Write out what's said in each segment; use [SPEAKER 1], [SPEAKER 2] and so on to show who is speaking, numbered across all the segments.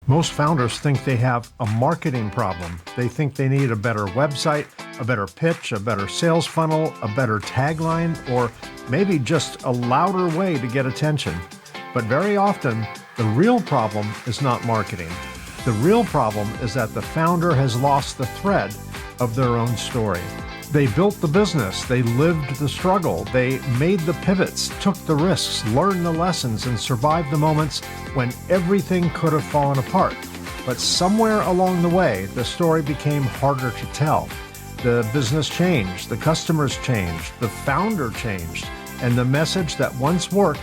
[SPEAKER 1] Most founders think they have a marketing problem. They think they need a better website, a better pitch, a better sales funnel, a better tagline, or maybe just a louder way to get attention. But very often, the real problem is not marketing. The real problem is that the founder has lost the thread of their own story. They built the business, they lived the struggle, they made the pivots, took the risks, learned the lessons, and survived the moments when everything could have fallen apart. But somewhere along the way, the story became harder to tell. The business changed, the customers changed, the founder changed, and the message that once worked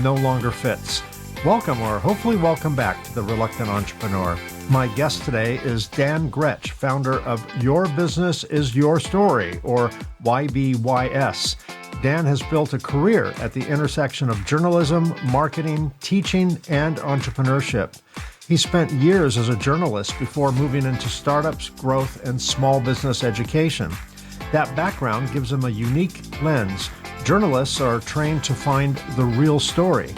[SPEAKER 1] no longer fits. Welcome, or hopefully welcome back to The Reluctant Entrepreneur. My guest today is Dan Grech, founder of Your Business is Your Story, or YBYS. Dan has built a career at the intersection of journalism, marketing, teaching, and entrepreneurship. He spent years as a journalist before moving into startups, growth, and small business education. That background gives him a unique lens. Journalists are trained to find the real story.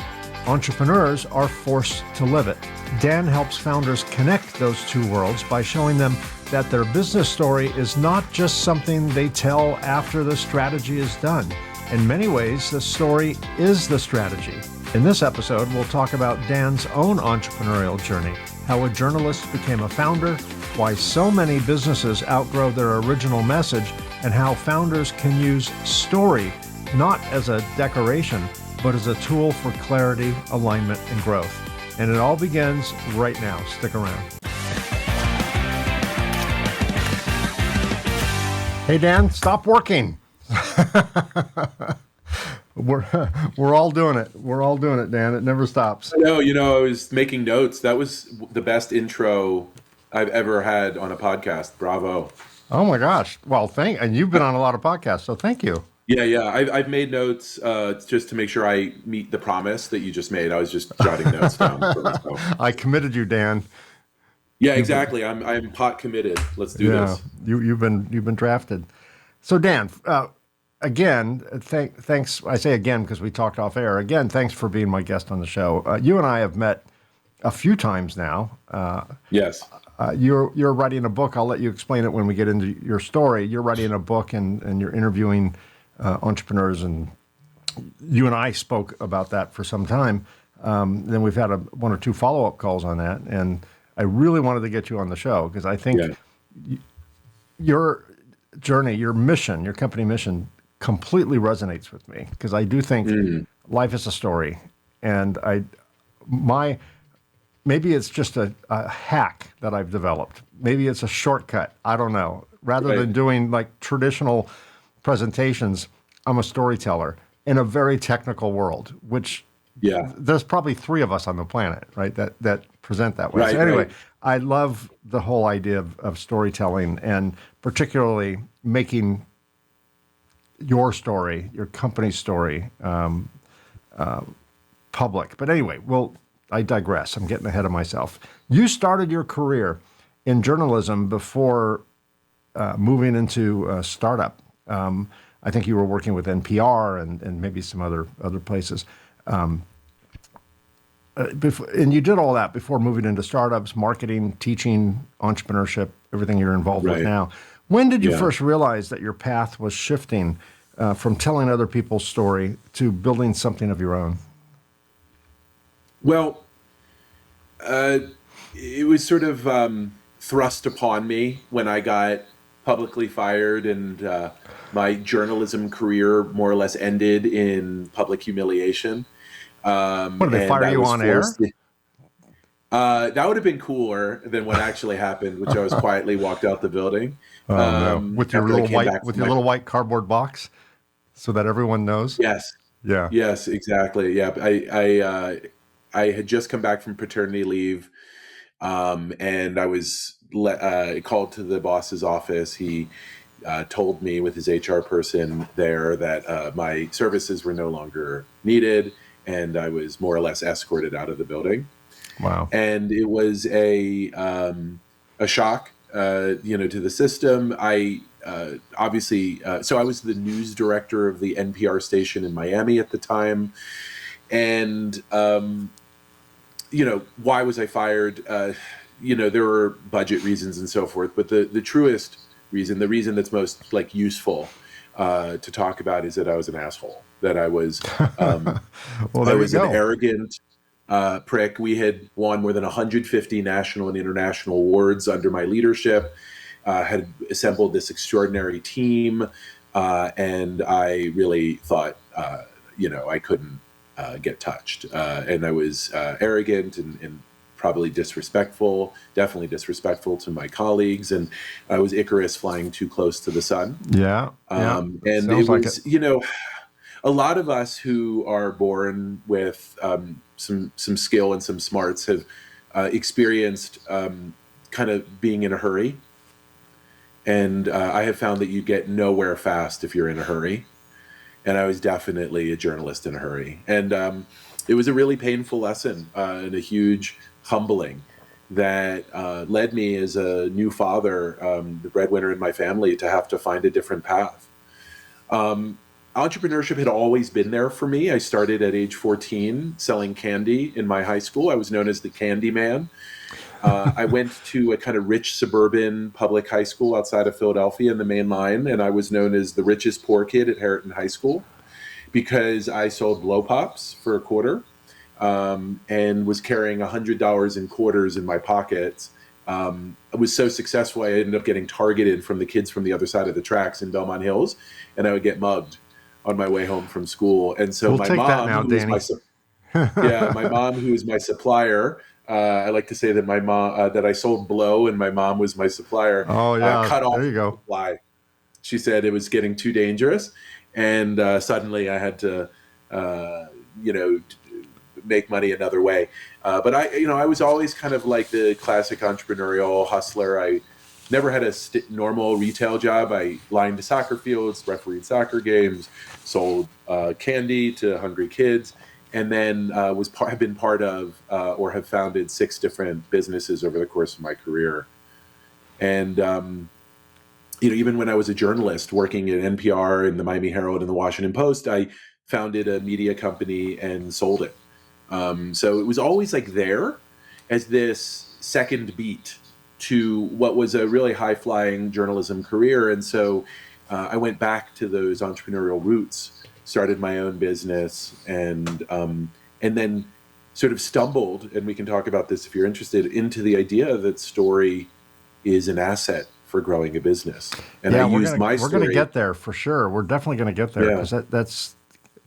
[SPEAKER 1] Entrepreneurs are forced to live it. Dan helps founders connect those two worlds by showing them that their business story is not just something they tell after the strategy is done. In many ways, the story is the strategy. In this episode, we'll talk about Dan's own entrepreneurial journey, how a journalist became a founder, why so many businesses outgrow their original message, and how founders can use story not as a decoration, but as a tool for clarity, alignment, and growth. And it all begins right now. Stick around. Hey, Dan, stop working. We're all doing it. We're all doing it, Dan. It never stops.
[SPEAKER 2] I was making notes. That was the best intro I've ever had on a podcast. Bravo.
[SPEAKER 1] Oh my gosh. Well, and you've been on a lot of podcasts, so thank you.
[SPEAKER 2] Yeah. I've made notes just to make sure I meet the promise that you just made. I was just jotting notes down.
[SPEAKER 1] I committed you, Dan.
[SPEAKER 2] Yeah, exactly. I'm pot committed. Let's do this.
[SPEAKER 1] You've been drafted. So Dan, again, thanks. I say again because we talked off air. Again, thanks for being my guest on the show. You and I have met a few times now.
[SPEAKER 2] Yes.
[SPEAKER 1] You're writing a book. I'll let you explain it when we get into your story. You're writing a book and you're interviewing entrepreneurs, and you and I spoke about that for some time. Then we've had one or two follow-up calls on that, and I really wanted to get you on the show because I think your journey, your mission, your company mission completely resonates with me because I do think life is a story, and maybe it's just a hack that I've developed. Maybe it's a shortcut. I don't know. Rather than doing like traditional presentations, I'm a storyteller in a very technical world, which there's probably three of us on the planet, right, that present that way. So anyway, I love the whole idea of storytelling and particularly making your story, your company's story, public. But anyway, I digress. I'm getting ahead of myself. You started your career in journalism before moving into a startup. I think you were working with NPR and maybe some other places. And you did all that before moving into startups, marketing, teaching, entrepreneurship, everything you're involved with now. When did you first realize that your path was shifting from telling other people's story to building something of your own?
[SPEAKER 2] Well, it was sort of thrust upon me when I got publicly fired and my journalism career more or less ended in public humiliation.
[SPEAKER 1] What, did they fire you on air?
[SPEAKER 2] That would have been cooler than what actually happened, which I was quietly walked out the building.
[SPEAKER 1] No. With your little white cardboard box, so that everyone knows.
[SPEAKER 2] Yes.
[SPEAKER 1] Yeah.
[SPEAKER 2] Yes, exactly. Yeah. I had just come back from paternity leave, and I was called to the boss's office. He told me with his HR person there that my services were no longer needed, and I was more or less escorted out of the building.
[SPEAKER 1] Wow.
[SPEAKER 2] And it was a shock, to the system. I obviously, so I was the news director of the NPR station in Miami at the time. And why was I fired? There were budget reasons and so forth, but the truest reason, the reason that's most like useful to talk about, is that I was an asshole. That I was,
[SPEAKER 1] Well,
[SPEAKER 2] I
[SPEAKER 1] there you
[SPEAKER 2] was an
[SPEAKER 1] go.
[SPEAKER 2] arrogant prick. We had won more than 150 national and international awards under my leadership. Had assembled this extraordinary team, and I really thought, I couldn't get touched, and I was arrogant and probably disrespectful, definitely disrespectful to my colleagues, and I was Icarus flying too close to the sun.
[SPEAKER 1] Yeah, yeah.
[SPEAKER 2] And it
[SPEAKER 1] Sounds like it.
[SPEAKER 2] was, a lot of us who are born with some skill and some smarts have experienced kind of being in a hurry. And I have found that you get nowhere fast if you're in a hurry. And I was definitely a journalist in a hurry. And it was a really painful lesson and a huge humbling that led me, as a new father, the breadwinner in my family, to have to find a different path. Entrepreneurship had always been there for me. I started at age 14 selling candy in my high school. I was known as the Candy Man. I went to a kind of rich suburban public high school outside of Philadelphia in the Main Line, and I was known as the richest poor kid at Harriton High School because I sold blow pops for a quarter, and was carrying $100 in quarters in my pockets. I was so successful, I ended up getting targeted from the kids from the other side of the tracks in Belmont Hills, and I would get mugged on my way home from school. And so
[SPEAKER 1] We'll
[SPEAKER 2] my
[SPEAKER 1] take that
[SPEAKER 2] mom,
[SPEAKER 1] now,
[SPEAKER 2] who was
[SPEAKER 1] Danny.
[SPEAKER 2] my mom, who was my supplier, I like to say that my mom, that I sold blow and my mom was my supplier,
[SPEAKER 1] Oh yeah,
[SPEAKER 2] cut off
[SPEAKER 1] there you
[SPEAKER 2] the
[SPEAKER 1] go.
[SPEAKER 2] supply. She said it was getting too dangerous, and suddenly I had to, make money another way. But I was always kind of like the classic entrepreneurial hustler. I never had a normal retail job. I lined soccer fields, refereed soccer games, sold candy to hungry kids, and then have been part of or have founded 6 different businesses over the course of my career. And even when I was a journalist working at NPR and the Miami Herald and the Washington Post, I founded a media company and sold it. So it was always like there as this second beat to what was a really high-flying journalism career. And so I went back to those entrepreneurial roots, started my own business, and then sort of stumbled, and we can talk about this if you're interested, into the idea that story is an asset for growing a business. And
[SPEAKER 1] Yeah,
[SPEAKER 2] I used my
[SPEAKER 1] we're gonna
[SPEAKER 2] story.
[SPEAKER 1] get there for sure. We're definitely gonna get there
[SPEAKER 2] Yeah,
[SPEAKER 1] because that's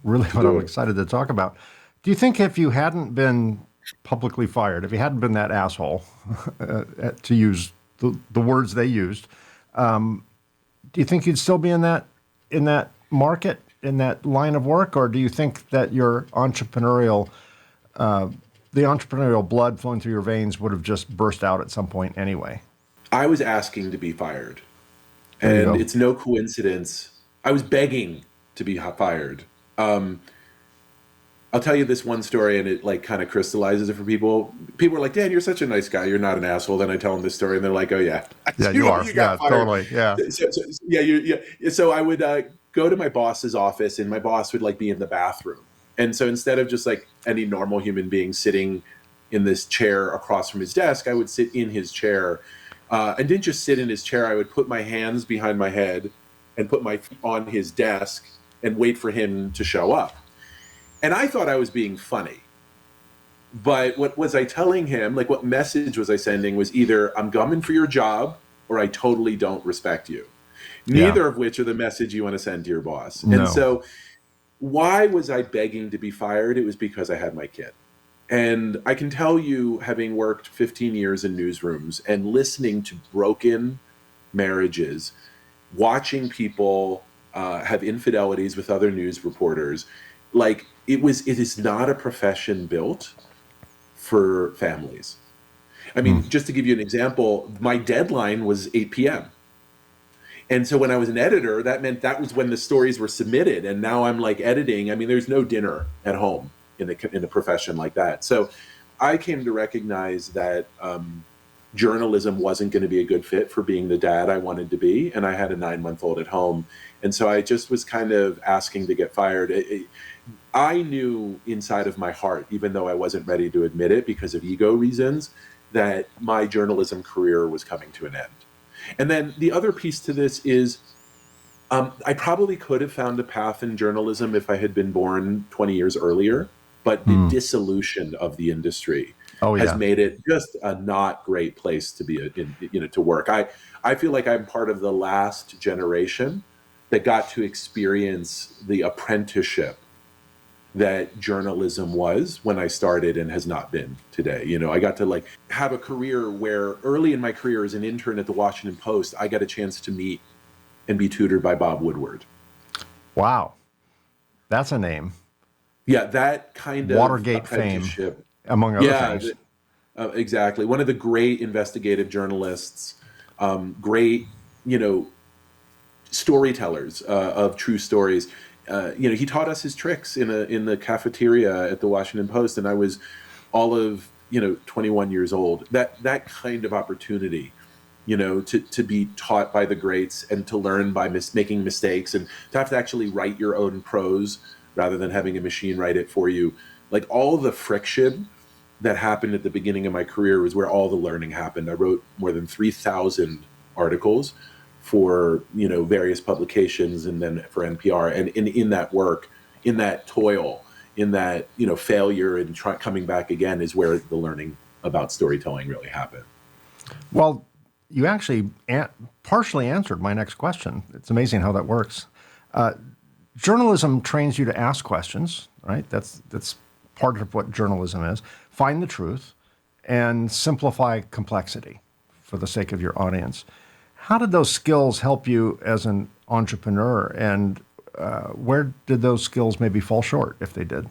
[SPEAKER 1] really
[SPEAKER 2] to
[SPEAKER 1] what
[SPEAKER 2] do
[SPEAKER 1] I'm
[SPEAKER 2] it.
[SPEAKER 1] excited to talk about. Do you think if you hadn't been publicly fired, if you hadn't been that asshole, to use the words they used, do you think you'd still be in that market, in that line of work, or do you think that your the entrepreneurial blood flowing through your veins would have just burst out at some point anyway?
[SPEAKER 2] I was asking to be fired.
[SPEAKER 1] There you
[SPEAKER 2] And
[SPEAKER 1] go.
[SPEAKER 2] it's no coincidence. I was begging to be fired. I'll tell you this one story, and it like kind of crystallizes it for people. People are like, "Dan, you're such a nice guy. You're not an asshole." Then I tell them this story, and they're like, "Oh yeah,
[SPEAKER 1] Yeah, you are.
[SPEAKER 2] you got
[SPEAKER 1] Yeah,
[SPEAKER 2] fired."
[SPEAKER 1] totally. Yeah.
[SPEAKER 2] Yeah, yeah. So I would go to my boss's office, and my boss would like be in the bathroom. And so instead of just like any normal human being sitting in this chair across from his desk, I would sit in his chair, and didn't just sit in his chair. I would put my hands behind my head and put my feet on his desk and wait for him to show up. And I thought I was being funny. But what was I telling him? Like, what message was I sending was either I'm coming for your job or I totally don't respect you.
[SPEAKER 1] Yeah.
[SPEAKER 2] Neither of which are the message you want to send to your boss. And
[SPEAKER 1] No.
[SPEAKER 2] so, why was I begging to be fired? It was because I had my kid. And I can tell you, having worked 15 years in newsrooms and listening to broken marriages, watching people have infidelities with other news reporters, like it is not a profession built for families. I
[SPEAKER 1] Hmm.
[SPEAKER 2] mean, just to give you an example, my deadline was 8 p.m. And so when I was an editor, that meant that was when the stories were submitted. And now I'm like editing. I mean, there's no dinner at home in a profession like that. So I came to recognize that journalism wasn't going to be a good fit for being the dad I wanted to be. And I had a 9-month-old at home. And so I just was kind of asking to get fired. I knew inside of my heart, even though I wasn't ready to admit it because of ego reasons, that my journalism career was coming to an end. And then the other piece to this is I probably could have found a path in journalism if I had been born 20 years earlier, but the dissolution of the industry has made it just a not great place to be to work. I feel like I'm part of the last generation that got to experience the apprenticeship that journalism was when I started and has not been today. I got to like have a career where early in my career as an intern at the Washington Post, I got a chance to meet and be tutored by Bob Woodward.
[SPEAKER 1] Wow. That's a name.
[SPEAKER 2] Yeah, that kind of
[SPEAKER 1] Watergate fame, among other things.
[SPEAKER 2] Exactly. One of the great investigative journalists, great, storytellers of true stories. He taught us his tricks in the cafeteria at the Washington Post, and I was all of 21 years old. That kind of opportunity, to be taught by the greats and to learn by making mistakes, and to have to actually write your own prose rather than having a machine write it for you. Like all the friction that happened at the beginning of my career was where all the learning happened. I wrote more than 3,000 articles for various publications and then for NPR, and in that work, in that toil, in that failure and coming back again is where the learning about storytelling really happened.
[SPEAKER 1] Well, you actually partially answered my next question. It's amazing how that works. Journalism trains you to ask questions, right? That's part of what journalism is. Find the truth and simplify complexity for the sake of your audience. How did those skills help you as an entrepreneur, and where did those skills maybe fall short, if they did?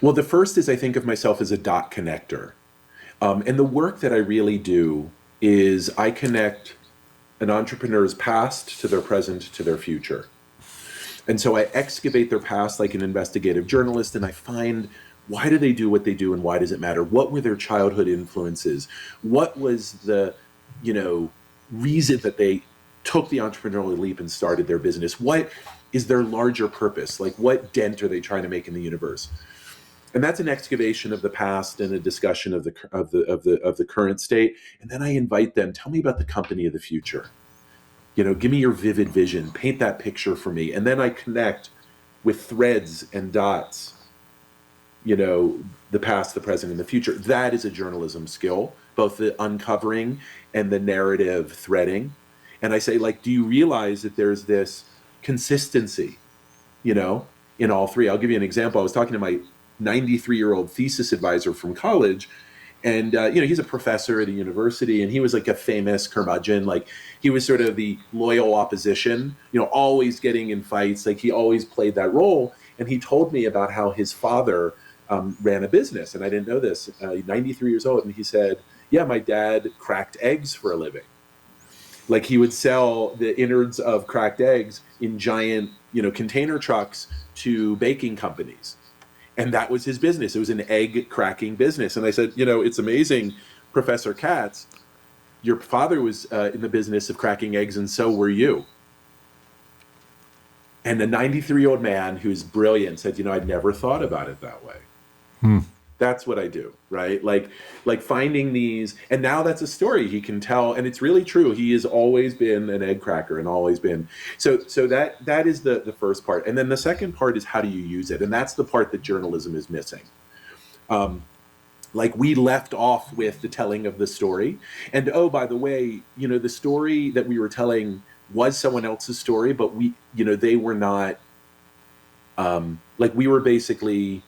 [SPEAKER 2] Well, the first is I think of myself as a dot connector. And the work that I really do is I connect an entrepreneur's past to their present to their future. And so I excavate their past like an investigative journalist, and I find, why do they do what they do and why does it matter? What were their childhood influences? What was the, reason that they took the entrepreneurial leap and started their business? What is their larger purpose? Like, what dent are they trying to make in the universe? And that's an excavation of the past and a discussion of the current state. And then I invite them, tell me about the company of the future. Give me your vivid vision, paint that picture for me. And then I connect with threads and dots, the past, the present, and the future. That is a journalism skill, both the uncovering and the narrative threading. And I say, do you realize that there's this consistency, in all three? I'll give you an example. I was talking to my 93-year-old thesis advisor from college, and he's a professor at a university, and he was like a famous curmudgeon. Like, he was sort of the loyal opposition, always getting in fights. Like, he always played that role. And he told me about how his father ran a business, and I didn't know this. 93 years old, and he said, yeah, my dad cracked eggs for a living. Like, he would sell the innards of cracked eggs in giant container trucks to baking companies. And that was his business. It was an egg cracking business. And I said, it's amazing, Professor Katz, your father was in the business of cracking eggs, and so were you. And a 93-year-old man who's brilliant said, I'd never thought about it that way. That's what I do, right? Like finding these, and now that's a story he can tell, and it's really true. He has always been an egg cracker and always been. So that is the first part. And then the second part is, how do you use it? And that's the part that journalism is missing. We left off with the telling of the story. And oh, by the way, the story that we were telling was someone else's story, but they were not, we were basically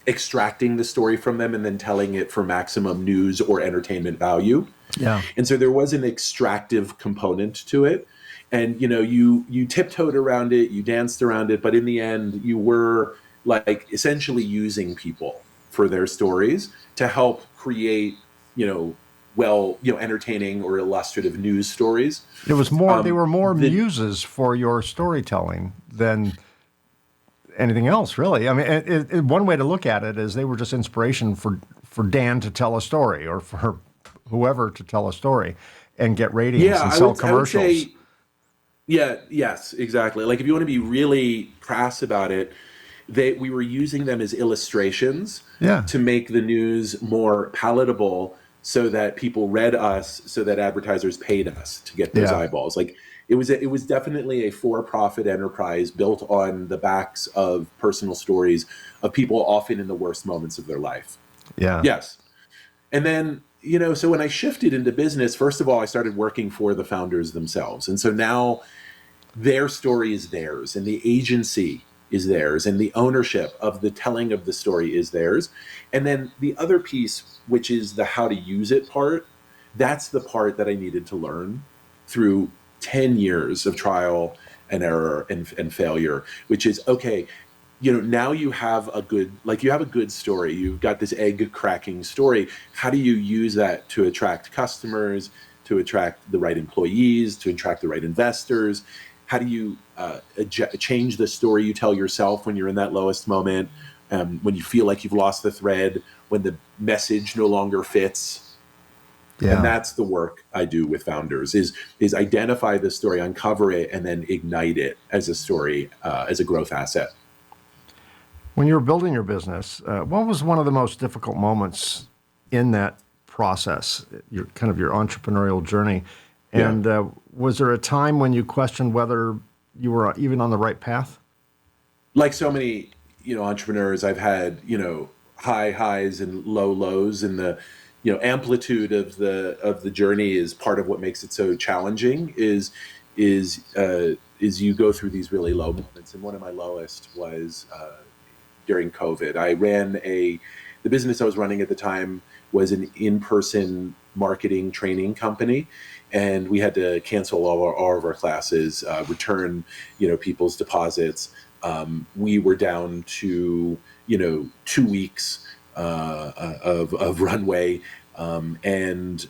[SPEAKER 2] extracting the story from them and then telling it for maximum news or entertainment value.
[SPEAKER 1] Yeah.
[SPEAKER 2] And so there was an extractive component to it. And, you tiptoed around it, you danced around it, but in the end, you were essentially using people for their stories to help create, entertaining or illustrative news stories.
[SPEAKER 1] It was more, they were more muses for your storytelling than anything else, really. I mean, one way to look at it is they were just inspiration for Dan to tell a story, or for whoever to tell a story and get ratings and sell commercials.
[SPEAKER 2] Yeah, yes, exactly. Like if you want to be really crass about it, we were using them as illustrations
[SPEAKER 1] Yeah.
[SPEAKER 2] to make the news more palatable so that people read us, so that advertisers paid us to get those
[SPEAKER 1] Yeah.
[SPEAKER 2] eyeballs. Like it was definitely a for-profit enterprise built on the backs of personal stories of people often in the worst moments of their life.
[SPEAKER 1] Yeah.
[SPEAKER 2] Yes. And then, so when I shifted into business, first of all, I started working for the founders themselves. And so now their story is theirs, and the agency is theirs, and the ownership of the telling of the story is theirs. And then the other piece, which is the how to use it part, that's the part that I needed to learn through 10 years of trial and error and failure, which is okay. Now you have you have a good story. You've got this egg cracking story. How do you use that to attract customers, to attract the right employees, to attract the right investors? How do you change the story you tell yourself when you're in that lowest moment, when you feel like you've lost the thread, when the message no longer fits? And
[SPEAKER 1] Yeah.
[SPEAKER 2] that's the work I do with founders: is identify the story, uncover it, and then ignite it as a story, as a growth asset.
[SPEAKER 1] When you were building your business, what was one of the most difficult moments in that process, your kind of your entrepreneurial journey?
[SPEAKER 2] Yeah.
[SPEAKER 1] And was there a time when you questioned whether you were even on the right path?
[SPEAKER 2] Like so many, entrepreneurs, I've had, high highs and low lows, and the, amplitude of the journey is part of what makes it so challenging. Is you go through these really low moments, and one of my lowest was during COVID. The business I was running at the time was an in-person marketing training company, and we had to cancel all of our classes, return, people's deposits. We were down to, 2 weeks of runway, and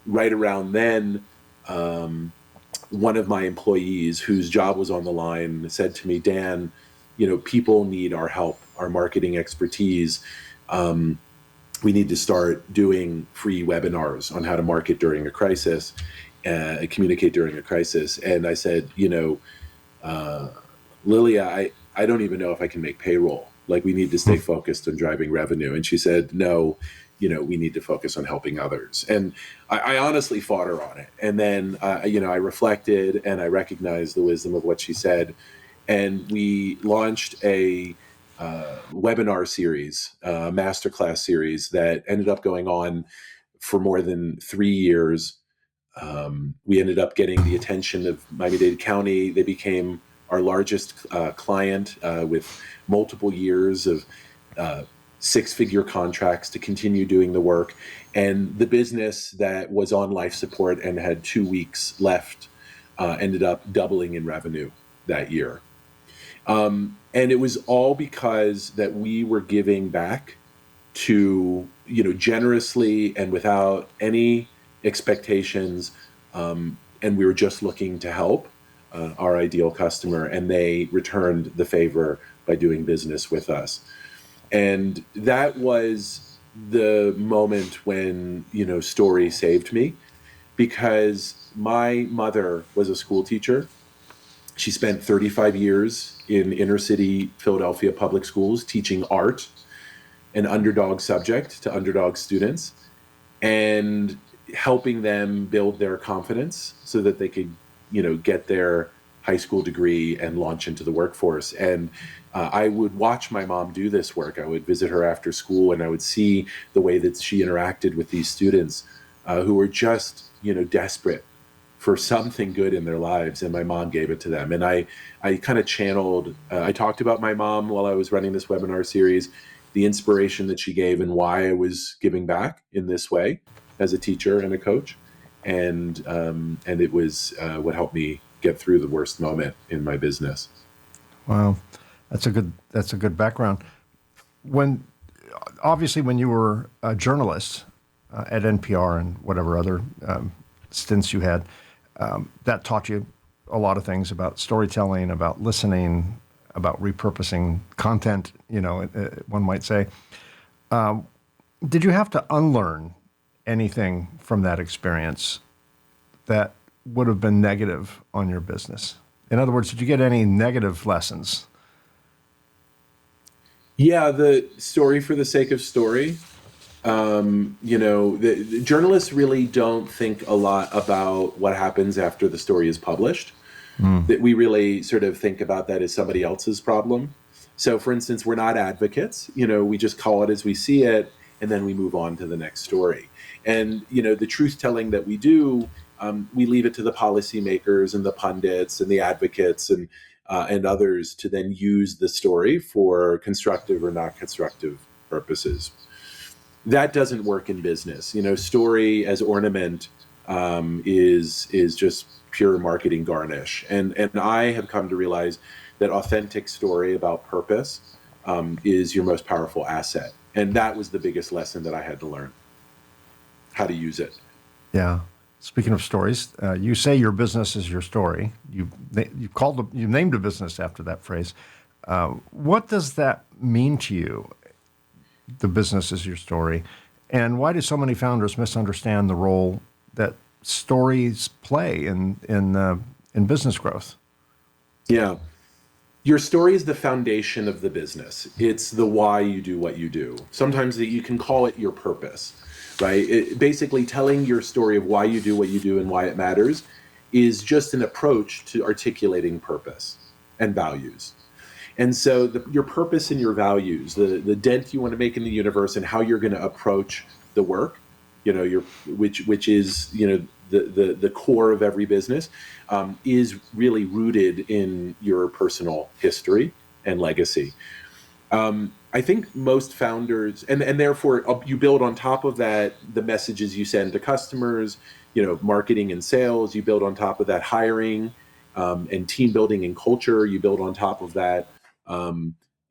[SPEAKER 2] right around then. One of my employees whose job was on the line said to me, Dan, people need our help, our marketing expertise. Um, we need to start doing free webinars on how to market during a crisis, communicate during a crisis. And I said, uh, Lilia, I don't even know if I can make payroll. Like, we need to stay focused on driving revenue. And she said, no, we need to focus on helping others. And I honestly fought her on it. And then, I reflected and I recognized the wisdom of what she said. And we launched a webinar series, masterclass series that ended up going on for more than 3 years. We ended up getting the attention of Miami-Dade County. They became our largest client, with multiple years of six-figure contracts to continue doing the work. And the business that was on life support and had 2 weeks left ended up doubling in revenue that year. And it was all because that we were giving back to, generously and without any expectations. And we were just looking to help our ideal customer, and they returned the favor by doing business with us. And that was the moment when, story saved me, because my mother was a school teacher. She spent 35 years in inner city Philadelphia public schools teaching art, an underdog subject, to underdog students, and helping them build their confidence so that they could, get their high school degree and launch into the workforce. And I would watch my mom do this work. I would visit her after school, and I would see the way that she interacted with these students who were just, desperate for something good in their lives, and my mom gave it to them. And I kind of channeled. I talked about my mom while I was running this webinar series, the inspiration that she gave, and why I was giving back in this way as a teacher and a coach, and it was what helped me get through the worst moment in my business.
[SPEAKER 1] Wow, that's a good background. When obviously when you were a journalist at NPR and whatever other stints you had, that taught you a lot of things about storytelling, about listening, about repurposing content. One might say. Did you have to unlearn anything from that experience that would have been negative on your business? In other words, did you get any negative lessons?
[SPEAKER 2] Yeah, the story for the sake of story. The journalists really don't think a lot about what happens after the story is published. That we really sort of think about that as somebody else's problem. So, for instance, we're not advocates. We just call it as we see it, and then we move on to the next story. And the truth telling that we do, we leave it to the policymakers and the pundits and the advocates and others to then use the story for constructive or not constructive purposes. That doesn't work in business. Story as ornament is just pure marketing garnish. And I have come to realize that authentic story about purpose is your most powerful asset. And that was the biggest lesson that I had to learn, how to use it.
[SPEAKER 1] Yeah. Speaking of stories, you say your business is your story. You named a business after that phrase. What does that mean to you? The business is your story, and why do so many founders misunderstand the role that stories play in business growth?
[SPEAKER 2] Yeah, your story is the foundation of the business. It's the why you do what you do. Sometimes you can call it your purpose. Right? Basically, telling your story of why you do what you do and why it matters is just an approach to articulating purpose and values. And so your purpose and your values, the dent you want to make in the universe and how you're going to approach the work, which is, the core of every business, is really rooted in your personal history and legacy. I think most founders, and therefore you build on top of that the messages you send to customers, marketing and sales. You build on top of that hiring and team building and culture. You build on top of that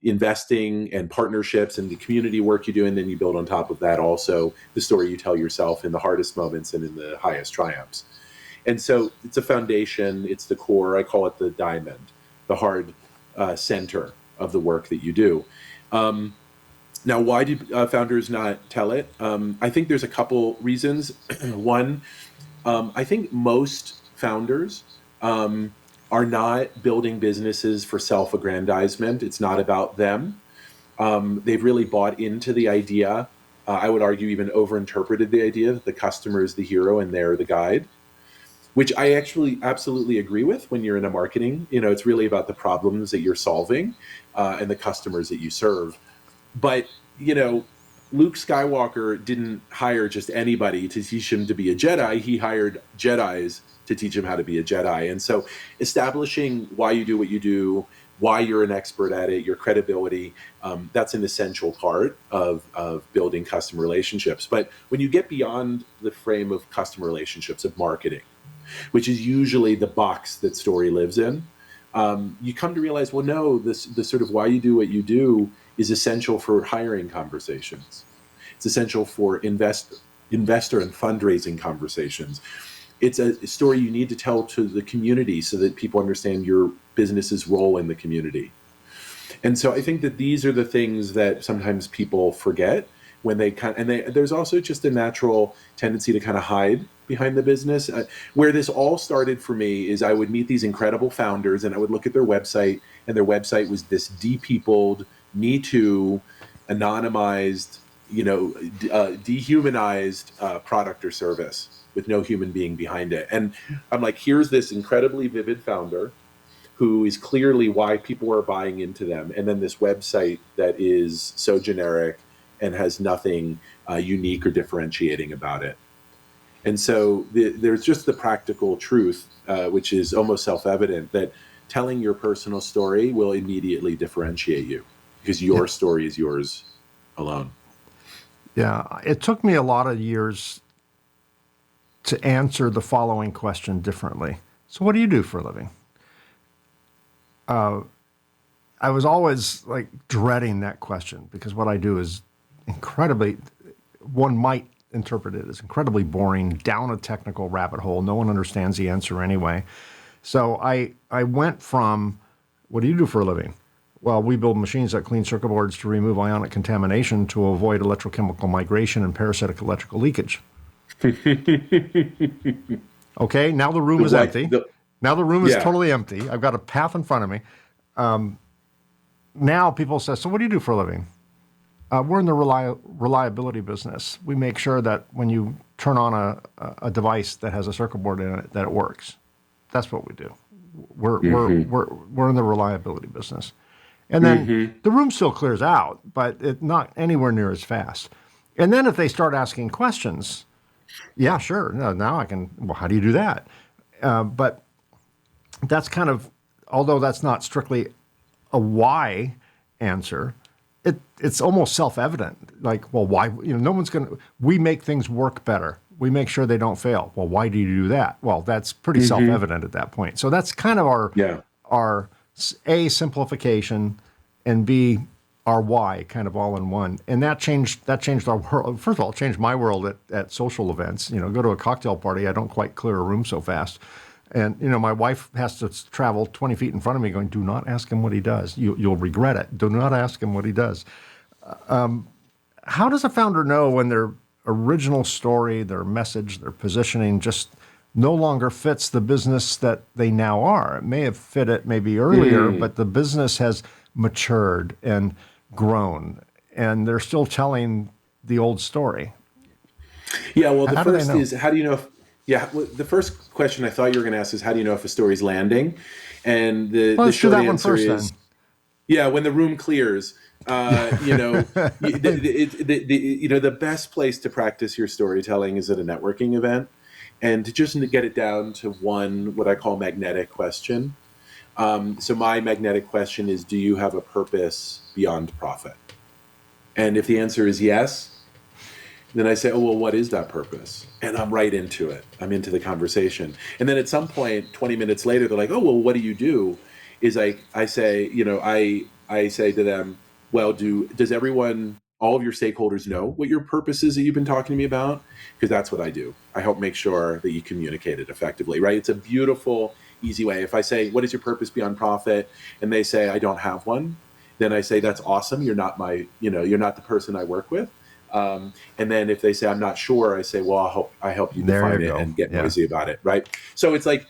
[SPEAKER 2] investing and partnerships and the community work you do, and then you build on top of that also the story you tell yourself in the hardest moments and in the highest triumphs. And so it's a foundation. It's the core. I call it the diamond, the hard center of the work that you do. Now, why do founders not tell it? I think there's a couple reasons. One, I think most founders are not building businesses for self-aggrandizement. It's not about them. They've really bought into the idea. I would argue even overinterpreted the idea that the customer is the hero and they're the guide, which I actually absolutely agree with. When you're in a marketing, it's really about the problems that you're solving and the customers that you serve. But, Luke Skywalker didn't hire just anybody to teach him to be a Jedi. He hired Jedis to teach him how to be a Jedi. And so establishing why you do what you do, why you're an expert at it, your credibility, that's an essential part of building customer relationships. But when you get beyond the frame of customer relationships, of marketing, which is usually the box that story lives in, you come to realize, well, no, the sort of why you do what you do is essential for hiring conversations. It's essential for investor and fundraising conversations. It's a story you need to tell to the community so that people understand your business's role in the community. And so I think that these are the things that sometimes people forget when there's also just a natural tendency to kind of hide behind the business. Where this all started for me is I would meet these incredible founders and I would look at their website, and their website was this de-peopled, Me Too, anonymized, dehumanized product or service with no human being behind it. And I'm like, here's this incredibly vivid founder who is clearly why people are buying into them. And then this website that is so generic and has nothing unique or differentiating about it. And so there's just the practical truth, which is almost self-evident, that telling your personal story will immediately differentiate you because your story is yours alone.
[SPEAKER 1] Yeah, it took me a lot of years to answer the following question differently. So what do you do for a living? I was always like dreading that question because what I do is one might interpret it as incredibly boring, down a technical rabbit hole. No one understands the answer anyway. So I went from, what do you do for a living? Well, we build machines that clean circuit boards to remove ionic contamination to avoid electrochemical migration and parasitic electrical leakage. Okay, now the room
[SPEAKER 2] The
[SPEAKER 1] is
[SPEAKER 2] white,
[SPEAKER 1] empty.
[SPEAKER 2] the
[SPEAKER 1] Now the room is
[SPEAKER 2] yeah.
[SPEAKER 1] totally empty. I've got a path in front of me. Now people say, so what do you do for a living? We're in the reliability business. We make sure that when you turn on a device that has a circuit board in it, that it works. That's what we do. We're in the reliability business. And then the room still clears out, but it's not anywhere near as fast. And then if they start asking questions, yeah, sure. No, now I can, well, how do you do that? But that's kind of, although that's not strictly a why answer, it's almost self-evident. Like, well, why? No one's going to. We make things work better. We make sure they don't fail. Well, why do you do that? Well, that's pretty self-evident at that point. So that's kind of
[SPEAKER 2] Yeah.
[SPEAKER 1] our A, simplification, and B, our why, kind of all in one. And that changed our world. First of all, it changed my world at social events. Go to a cocktail party, I don't quite clear a room so fast. And my wife has to travel 20 feet in front of me going, do not ask him what he does. You'll regret it. Do not ask him what he does. How does a founder know when their original story, their message, their positioning just no longer fits the business that they now are? It may have fit it maybe earlier, but the business has matured and grown, and they're still telling the old story.
[SPEAKER 2] Yeah, well, the
[SPEAKER 1] How do they
[SPEAKER 2] first
[SPEAKER 1] know?
[SPEAKER 2] is how do you know if, yeah, well, the first question I thought you were going to ask is how do you know if a story's landing? And
[SPEAKER 1] Well,
[SPEAKER 2] the
[SPEAKER 1] let's do
[SPEAKER 2] short
[SPEAKER 1] that one
[SPEAKER 2] answer
[SPEAKER 1] first
[SPEAKER 2] is,
[SPEAKER 1] then.
[SPEAKER 2] yeah, when the room clears. The best place to practice your storytelling is at a networking event, and to just get it down to one, what I call magnetic question. So my magnetic question is, do you have a purpose beyond profit? And if the answer is yes, then I say, oh, well, what is that purpose? And I'm right into it. I'm into the conversation. And then at some point, 20 minutes later, they're like, oh, well, what do you do? Is I say, I say to them, well, does everyone, all of your stakeholders know what your purpose is that you've been talking to me about? Because that's what I do. I help make sure that you communicate it effectively, right? It's a beautiful, easy way. If I say, what is your purpose beyond profit? And they say, I don't have one. Then I say, that's awesome. You're not you're not the person I work with. And then if they say I'm not sure, I say, well, I help you
[SPEAKER 1] There you
[SPEAKER 2] define it
[SPEAKER 1] go.
[SPEAKER 2] and get
[SPEAKER 1] Yeah.
[SPEAKER 2] noisy about it, right? So it's like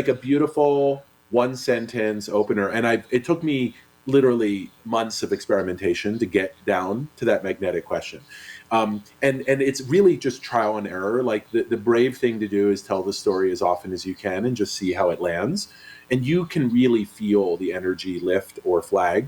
[SPEAKER 2] a beautiful one sentence opener, and it took me literally months of experimentation to get down to that magnetic question. And it's really just trial and error. Like the brave thing to do is tell the story as often as you can and just see how it lands, and you can really feel the energy lift or flag.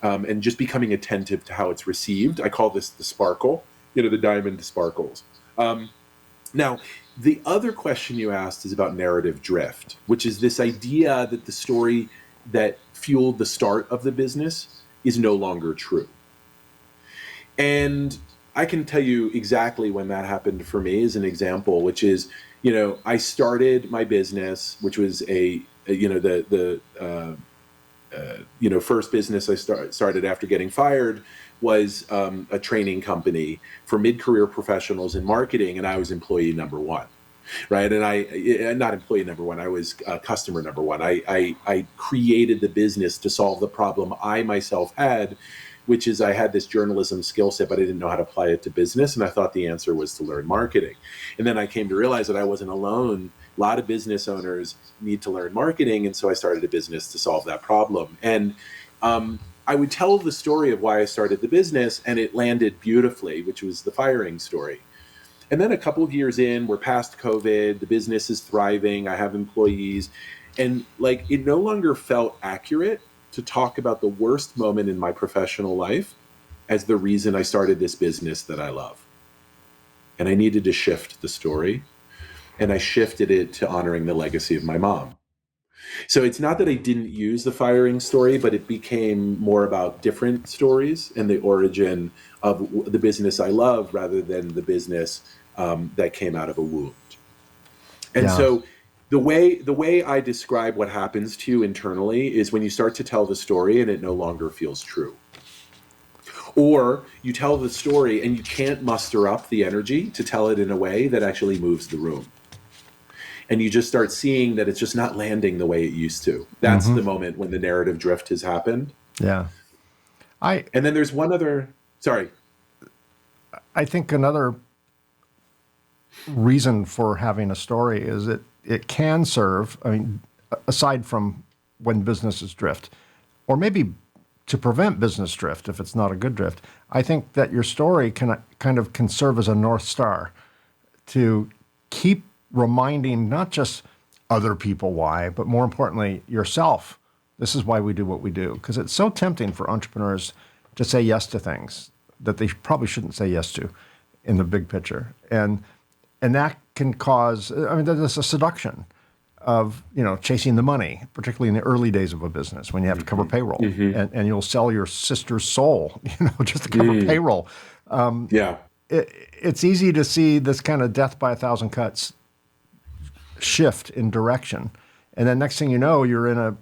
[SPEAKER 2] And just becoming attentive to how it's received. I call this the sparkle, the diamond sparkles. Now, the other question you asked is about narrative drift, which is this idea that the story that fueled the start of the business is no longer true. And I can tell you exactly when that happened for me as an example, which is, I started my business, which was first business I started after getting fired was a training company for mid-career professionals in marketing, and I was employee number one, right? And not employee number one, I was customer number one. I created the business to solve the problem I myself had, which is I had this journalism skill set, but I didn't know how to apply it to business, and I thought the answer was to learn marketing. And then I came to realize that I wasn't alone. A lot of business owners need to learn marketing, and so I started a business to solve that problem. And I would tell the story of why I started the business, and it landed beautifully, which was the firing story. And then a couple of years in, we're past COVID, the business is thriving, I have employees, and like it no longer felt accurate to talk about the worst moment in my professional life as the reason I started this business that I love. And I needed to shift the story, and I shifted it to honoring the legacy of my mom. So it's not that I didn't use the firing story, but it became more about different stories and the origin of the business I love rather than the business that came out of a wound. And
[SPEAKER 1] Yeah.
[SPEAKER 2] so the way I describe what happens to you internally is when you start to tell the story and it no longer feels true. Or you tell the story and you can't muster up the energy to tell it in a way that actually moves the room. And you just start seeing that it's just not landing the way it used to. That's the moment when the narrative drift has happened.
[SPEAKER 1] Yeah. I
[SPEAKER 2] And then there's one other, sorry.
[SPEAKER 1] I think another reason for having a story is it can serve, I mean, aside from when businesses drift, or maybe to prevent business drift if it's not a good drift, I think that your story can serve as a North Star to keep reminding not just other people why, but more importantly, yourself. This is why we do what we do. Because it's so tempting for entrepreneurs to say yes to things that they probably shouldn't say yes to in the big picture. And that can cause, I mean, there's a seduction of, chasing the money, particularly in the early days of a business when you have to cover payroll, and you'll sell your sister's soul, just to cover payroll.
[SPEAKER 2] Yeah.
[SPEAKER 1] It's easy to see this kind of death by a thousand cuts shift in direction. And then next thing you know, you're in a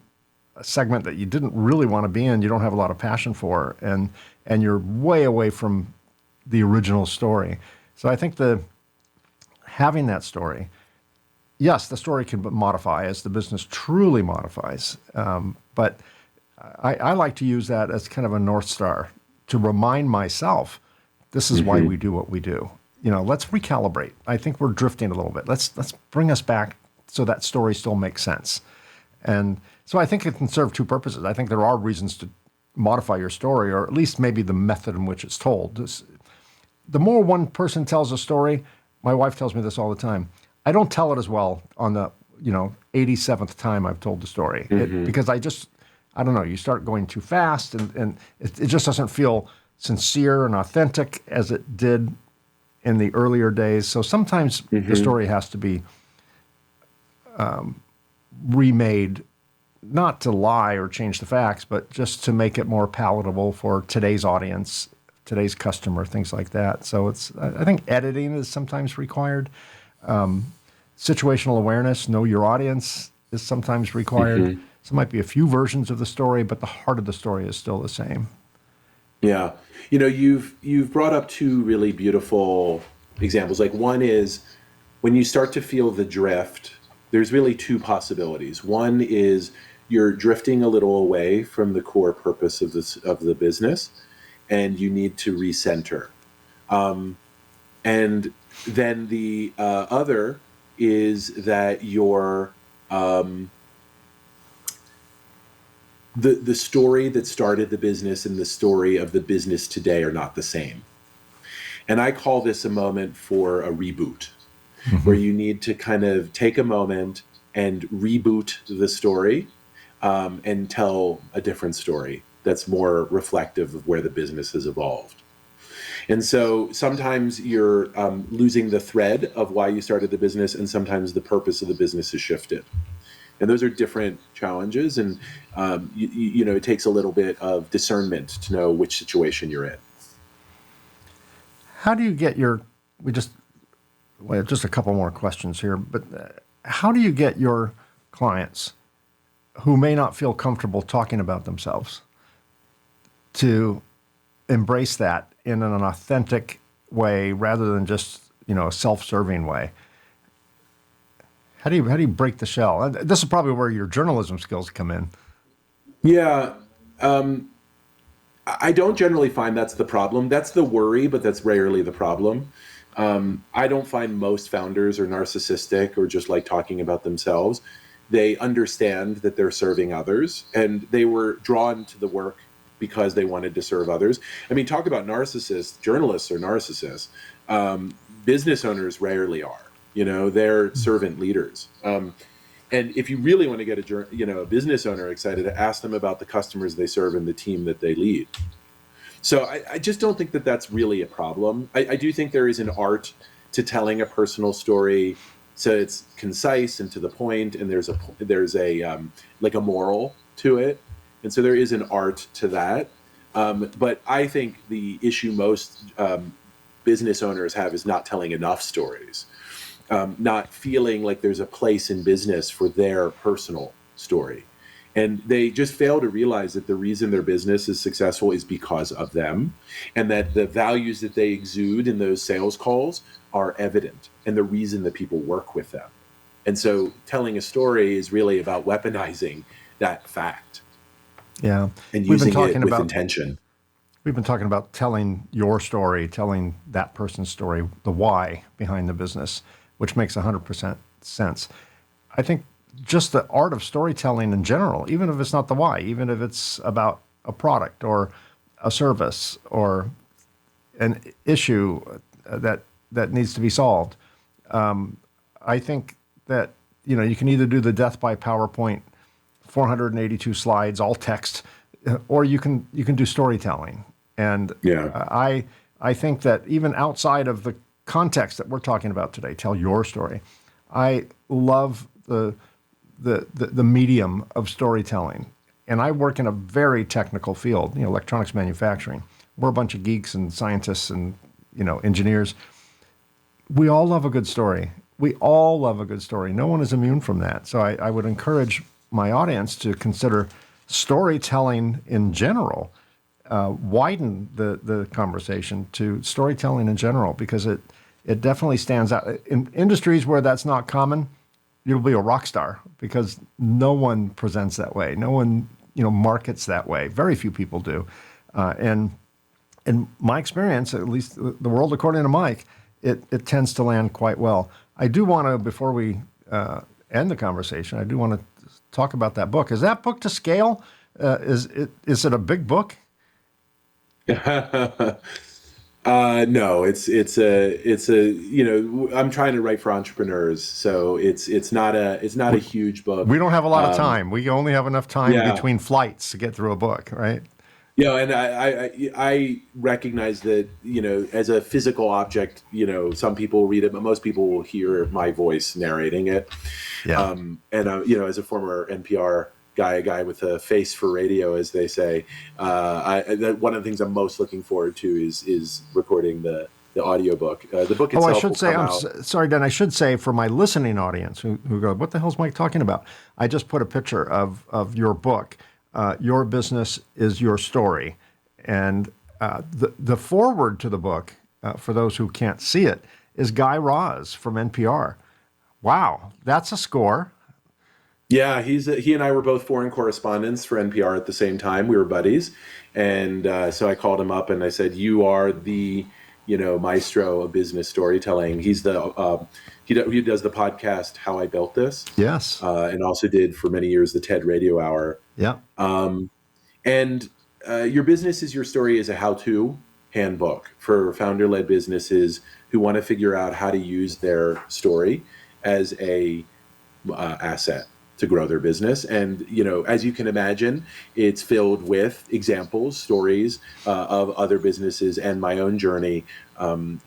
[SPEAKER 1] segment that you didn't really want to be in, you don't have a lot of passion for, and you're way away from the original story. So I think having that story, yes, the story can modify as the business truly modifies. But I like to use that as kind of a North Star to remind myself, this is why we do what we do. Let's recalibrate. I think we're drifting a little bit. Let's bring us back so that story still makes sense. And so I think it can serve two purposes. I think there are reasons to modify your story, or at least maybe the method in which it's told. The more one person tells a story, my wife tells me this all the time, I don't tell it as well on the 87th time I've told the story. Because I don't know, you start going too fast, and it just doesn't feel sincere and authentic as it did in the earlier days. So sometimes the story has to be remade, not to lie or change the facts, but just to make it more palatable for today's audience, today's customer, things like that. So I think editing is sometimes required. Situational awareness, know your audience, is sometimes required. So it might be a few versions of the story, but the heart of the story is still the same.
[SPEAKER 2] Yeah. You've brought up two really beautiful examples. Like, one is when you start to feel the drift, there's really two possibilities. One is you're drifting a little away from the core purpose of the business, and you need to recenter. And then the other is that your the story that started the business and the story of the business today are not the same. And I call this a moment for a reboot, where you need to kind of take a moment and reboot the story, and tell a different story that's more reflective of where the business has evolved. And so sometimes you're losing the thread of why you started the business, and sometimes the purpose of the business has shifted. And those are different challenges, and it takes a little bit of discernment to know which situation you're in.
[SPEAKER 1] How do you get just a couple more questions here, but how do you get your clients who may not feel comfortable talking about themselves to embrace that in an authentic way rather than just, a self-serving way? How do you break the shell? And this is probably where your journalism skills come in.
[SPEAKER 2] Yeah. I don't generally find that's the problem. That's the worry, but that's rarely the problem. I don't find most founders are narcissistic or just like talking about themselves. They understand that they're serving others, and they were drawn to the work because they wanted to serve others. I mean, talk about narcissists. Journalists are narcissists. Business owners rarely are. They're servant leaders. And if you really want to get a business owner excited, ask them about the customers they serve and the team that they lead. So I just don't think that that's really a problem. I do think there is an art to telling a personal story, so it's concise and to the point, and there's a like a moral to it, and so there is an art to that. But I think the issue most business owners have is not telling enough stories. Not feeling like there's a place in business for their personal story. And they just fail to realize that the reason their business is successful is because of them, and that the values that they exude in those sales calls are evident and the reason that people work with them. And so telling a story is really about weaponizing that fact.
[SPEAKER 1] Yeah.
[SPEAKER 2] And using it with intention.
[SPEAKER 1] We've been talking about telling your story, telling that person's story, the why behind the business, which makes 100% sense. I think just the art of storytelling in general, even if it's not the why, even if it's about a product or a service or an issue that needs to be solved. I think that you can either do the death by PowerPoint, 482 slides, all text, or you can do storytelling. And I think that even outside of the context that we're talking about today, tell your story. I love the medium of storytelling, and I work in a very technical field, electronics manufacturing. We're a bunch of geeks and scientists and engineers. We all love a good story. We all love a good story. No one is immune from that. So I would encourage my audience to consider storytelling in general, widen the conversation to storytelling in general, because it definitely stands out. In industries where that's not common, you'll be a rock star because no one presents that way. No one, markets that way. Very few people do. And in my experience, at least the world according to Mike, it tends to land quite well. I do want to, before we end the conversation, I do want to talk about that book. Is that book to scale? Is it a big book?
[SPEAKER 2] No, it's I'm trying to write for entrepreneurs, so it's not a huge book.
[SPEAKER 1] We don't have a lot of time. We only have enough time between flights to get through a book, right?
[SPEAKER 2] And I recognize that, as a physical object, some people read it, but most people will hear my voice narrating it. Yeah. As a former NPR guy, a guy with a face for radio, as they say, one of the things I'm most looking forward to is recording the audiobook. The book itself.
[SPEAKER 1] I should say, sorry, Dan, I should say for my listening audience who go, what the hell's Mike talking about? I just put a picture of your book. Your Business is Your Story. And the foreword to the book, for those who can't see it, is Guy Raz from NPR. Wow, that's a score.
[SPEAKER 2] Yeah, he and I were both foreign correspondents for NPR at the same time. We were buddies. And so I called him up and I said, you are the, maestro of business storytelling. He's the he does the podcast How I Built This.
[SPEAKER 1] Yes.
[SPEAKER 2] And also did for many years the TED Radio Hour.
[SPEAKER 1] Yeah.
[SPEAKER 2] And Your Business is Your Story is a how-to handbook for founder-led businesses who want to figure out how to use their story as a asset to grow their business. And, as you can imagine, it's filled with examples, stories of other businesses and my own journey,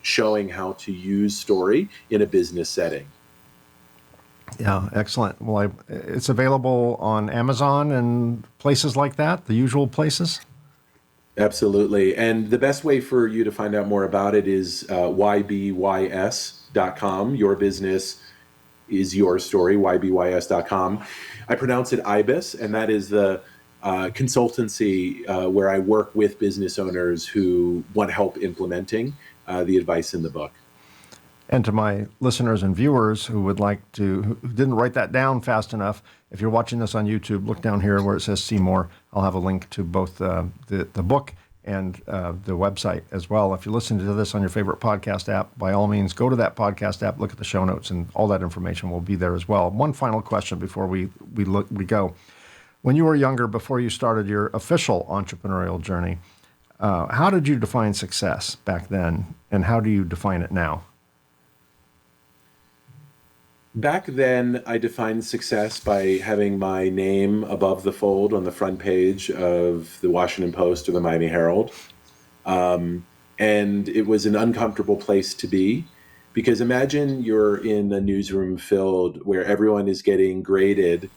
[SPEAKER 2] showing how to use story in a business setting.
[SPEAKER 1] Yeah, excellent. Well, it's available on Amazon and places like that, the usual places?
[SPEAKER 2] Absolutely. And the best way for you to find out more about it is YBYS.com. Your Business is Your Story, YBYS.com. I pronounce it IBIS, and that is the consultancy where I work with business owners who want help implementing the advice in the book.
[SPEAKER 1] And to my listeners and viewers who didn't write that down fast enough, if you're watching this on YouTube, look down here where it says see more. I'll have a link to both the book and the website as well. If you're listening to this on your favorite podcast app, by all means, go to that podcast app, look at the show notes, and all that information will be there as well. One final question before we go. When you were younger, before you started your official entrepreneurial journey, how did you define success back then, and how do you define it now?
[SPEAKER 2] Back then, I defined success by having my name above the fold on the front page of the Washington Post or the Miami Herald. And it was an uncomfortable place to be, because imagine you're in a newsroom filled where everyone is getting graded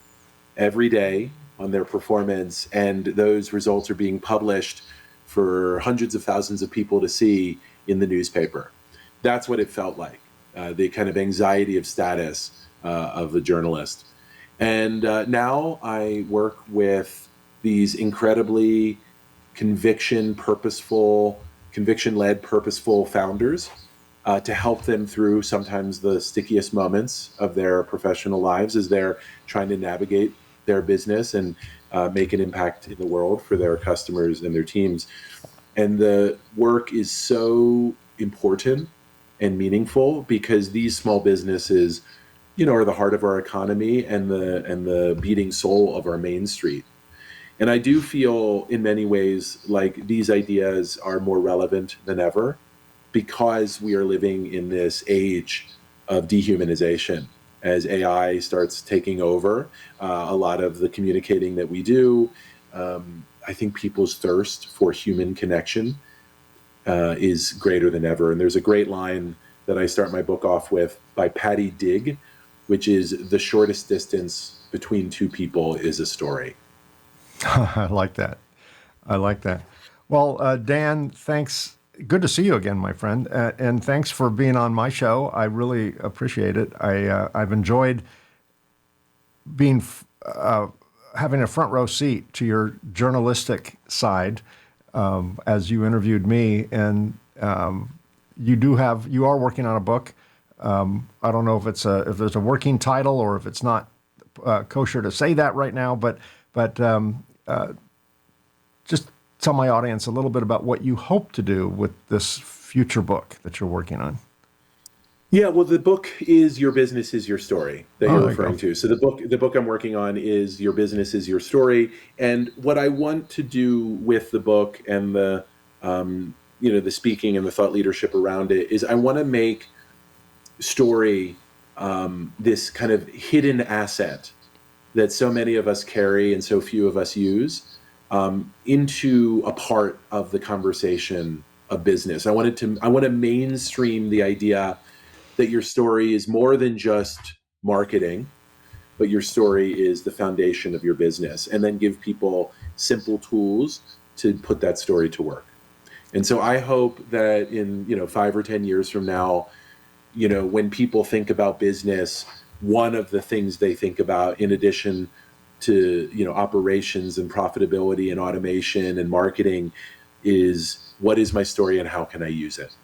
[SPEAKER 2] every day on their performance, and those results are being published for hundreds of thousands of people to see in the newspaper. That's what it felt like. The kind of anxiety of status of the journalist. And now I work with these incredibly conviction-led, purposeful founders to help them through sometimes the stickiest moments of their professional lives as they're trying to navigate their business and make an impact in the world for their customers and their teams. And the work is so important and meaningful because these small businesses are the heart of our economy and the beating soul of our main street. And I do feel in many ways like these ideas are more relevant than ever because we are living in this age of dehumanization as AI starts taking over a lot of the communicating that we do. I think people's thirst for human connection is greater than ever. And there's a great line that I start my book off with by Patty Digg, which is the shortest distance between two people is a story.
[SPEAKER 1] I like that. I like that. Well, Dan, thanks. Good to see you again, my friend. And thanks for being on my show. I really appreciate it. I've enjoyed being having a front row seat to your journalistic side as you interviewed me. And you are working on a book. I don't know if there's a working title or if it's not kosher to say that right now, but just tell my audience a little bit about what you hope to do with this future book that you're working on.
[SPEAKER 2] Yeah, well, the book is Your Business is Your Story that you're referring to. So the book I'm working on is Your Business is Your Story. And what I want to do with the book and the the speaking and the thought leadership around it is I want to make story this kind of hidden asset that so many of us carry and so few of us use into a part of the conversation of business. I want to mainstream the idea that your story is more than just marketing, but your story is the foundation of your business, and then give people simple tools to put that story to work. And so I hope that in 5 or 10 years from now, when people think about business, one of the things they think about, in addition to operations and profitability and automation and marketing, is what is my story and how can I use it?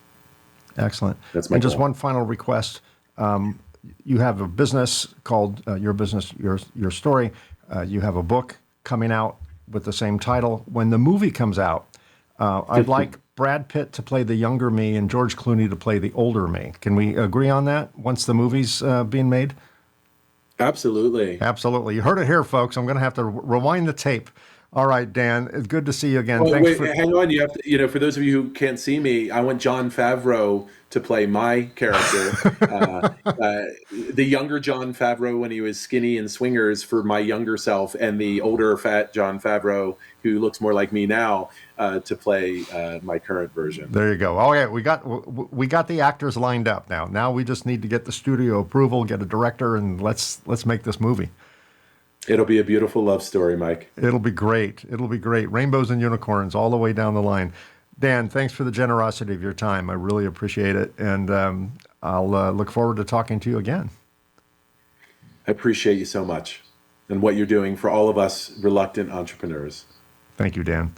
[SPEAKER 1] Excellent.
[SPEAKER 2] That's my
[SPEAKER 1] and just
[SPEAKER 2] goal.
[SPEAKER 1] one final request. You have a business called Your Business, Your Story. You have a book coming out with the same title. When the movie comes out, I'd like Brad Pitt to play the younger me and George Clooney to play the older me. Can we agree on that once the movie's being made?
[SPEAKER 2] Absolutely.
[SPEAKER 1] Absolutely. You heard it here, folks. I'm going to have to rewind the tape. All right, Dan, it's good to see you again.
[SPEAKER 2] Well,
[SPEAKER 1] Thanks
[SPEAKER 2] wait, hang on. You have to, for those of you who can't see me, I want Jon Favreau to play my character. The younger Jon Favreau when he was skinny in Swingers for my younger self, and the older fat Jon Favreau who looks more like me now to play my current version.
[SPEAKER 1] There you go. Oh yeah, we got the actors lined up now. Now we just need to get the studio approval, get a director, and let's make this movie.
[SPEAKER 2] It'll be a beautiful love story, Mike.
[SPEAKER 1] It'll be great. It'll be great. Rainbows and unicorns all the way down the line. Dan, thanks for the generosity of your time. I really appreciate it. And I'll look forward to talking to you again.
[SPEAKER 2] I appreciate you so much and what you're doing for all of us reluctant entrepreneurs.
[SPEAKER 1] Thank you, Dan.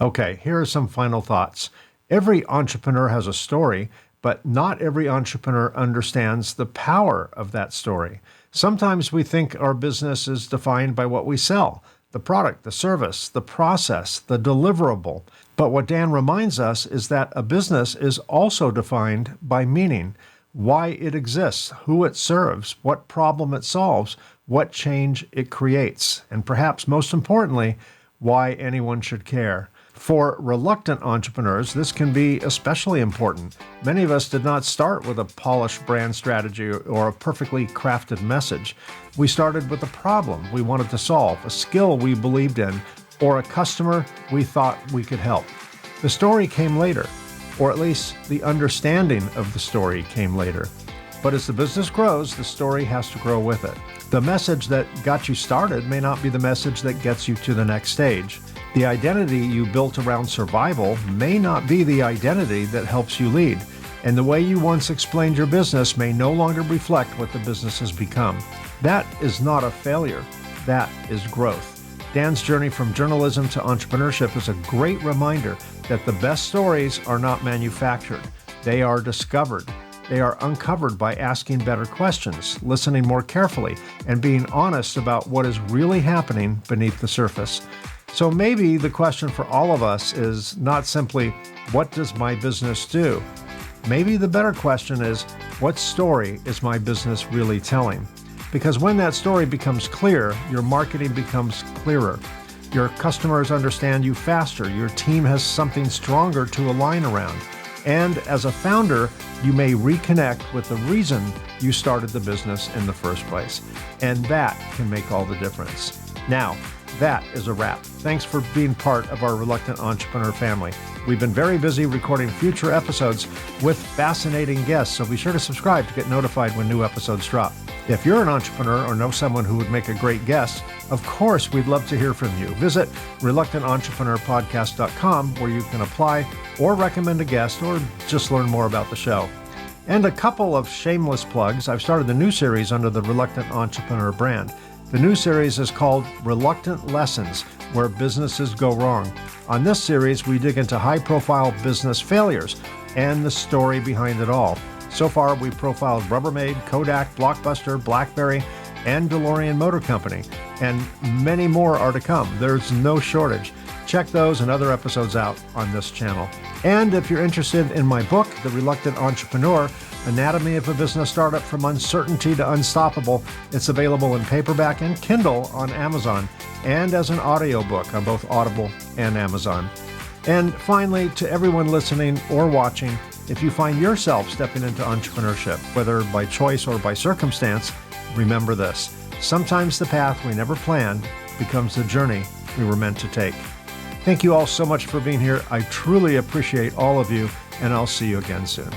[SPEAKER 1] Okay, here are some final thoughts. Every entrepreneur has a story, but not every entrepreneur understands the power of that story. Sometimes we think our business is defined by what we sell, the product, the service, the process, the deliverable. But what Dan reminds us is that a business is also defined by meaning, why it exists, who it serves, what problem it solves, what change it creates, and perhaps most importantly, why anyone should care. For reluctant entrepreneurs, this can be especially important. Many of us did not start with a polished brand strategy or a perfectly crafted message. We started with a problem we wanted to solve, a skill we believed in, or a customer we thought we could help. The story came later, or at least the understanding of the story came later. But as the business grows, the story has to grow with it. The message that got you started may not be the message that gets you to the next stage. The identity you built around survival may not be the identity that helps you lead. And the way you once explained your business may no longer reflect what the business has become. That is not a failure. That is growth. Dan's journey from journalism to entrepreneurship is a great reminder that the best stories are not manufactured. They are discovered. They are uncovered by asking better questions, listening more carefully, and being honest about what is really happening beneath the surface. So maybe the question for all of us is not simply, what does my business do? Maybe the better question is, What story is my business really telling? Because when that story becomes clear, your marketing becomes clearer. Your customers understand you faster. Your team has something stronger to align around. And as a founder, you may reconnect with the reason you started the business in the first place. And that can make all the difference. Now, that is a wrap. Thanks for being part of our Reluctant Entrepreneur family. We've been very busy recording future episodes with fascinating guests, so be sure to subscribe to get notified when new episodes drop. If you're an entrepreneur or know someone who would make a great guest, of course, we'd love to hear from you. Visit reluctantentrepreneur.podcast.com where you can apply or recommend a guest or just learn more about the show. And a couple of shameless plugs. I've started a new series under the Reluctant Entrepreneur brand. The new series is called Reluctant Lessons, Where Businesses Go Wrong. On this series, we dig into high-profile business failures and the story behind it all. So far, we've profiled Rubbermaid, Kodak, Blockbuster, BlackBerry, and DeLorean Motor Company, and many more are to come. There's no shortage. Check those and other episodes out on this channel. And if you're interested in my book, The Reluctant Entrepreneur, Anatomy of a Business Startup from Uncertainty to Unstoppable, it's available in paperback and Kindle on Amazon, and as an audiobook on both Audible and Amazon. And finally, to everyone listening or watching, if you find yourself stepping into entrepreneurship, whether by choice or by circumstance, remember this: sometimes the path we never planned becomes the journey we were meant to take. Thank you all so much for being here. I truly appreciate all of you, and I'll see you again soon.